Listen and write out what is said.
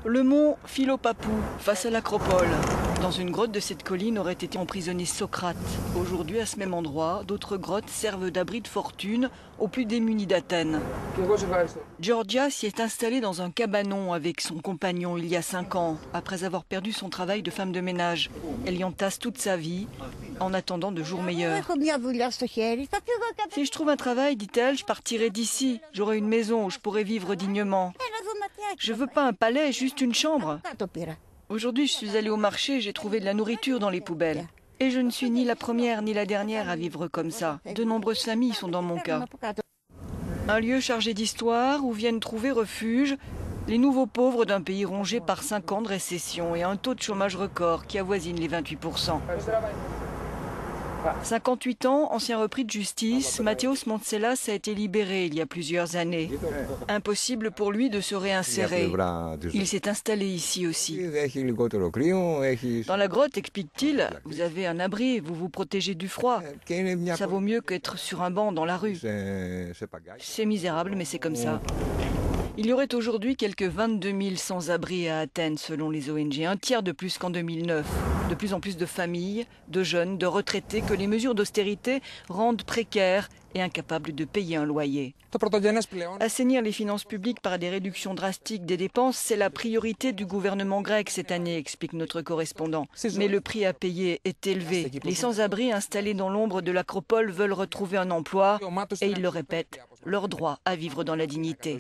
Le mont Philopapou, face à l'acropole. Dans une grotte de cette colline aurait été emprisonné Socrate. Aujourd'hui, à ce même endroit, d'autres grottes servent d'abri de fortune aux plus démunis d'Athènes. Georgia s'y est installée dans un cabanon avec son compagnon il y a 5 ans, après avoir perdu son travail de femme de ménage. Elle y entasse toute sa vie, en attendant de jours meilleurs. Si je trouve un travail, dit-elle, je partirai d'ici. J'aurai une maison où je pourrai vivre dignement. Je veux pas un palais, juste une chambre. Aujourd'hui, je suis allée au marché et j'ai trouvé de la nourriture dans les poubelles. Et je ne suis ni la première ni la dernière à vivre comme ça. De nombreuses familles sont dans mon cas. Un lieu chargé d'histoire où viennent trouver refuge les nouveaux pauvres d'un pays rongé par 5 ans de récession et un taux de chômage record qui avoisine les 28%. 58 ans, ancien repris de justice, Mathéos Montsellas a été libéré il y a plusieurs années. Impossible pour lui de se réinsérer. Il s'est installé ici aussi. Dans la grotte, explique-t-il, vous avez un abri, vous vous protégez du froid. Ça vaut mieux qu'être sur un banc dans la rue. C'est misérable, mais c'est comme ça. Il y aurait aujourd'hui quelques 22 000 sans-abri à Athènes, selon les ONG, un tiers de plus qu'en 2009. De plus en plus de familles, de jeunes, de retraités que les mesures d'austérité rendent précaires et incapables de payer un loyer. Assainir les finances publiques par des réductions drastiques des dépenses, c'est la priorité du gouvernement grec cette année, explique notre correspondant. Mais le prix à payer est élevé. Les sans-abri installés dans l'ombre de l'acropole veulent retrouver un emploi et ils le répètent, leur droit à vivre dans la dignité.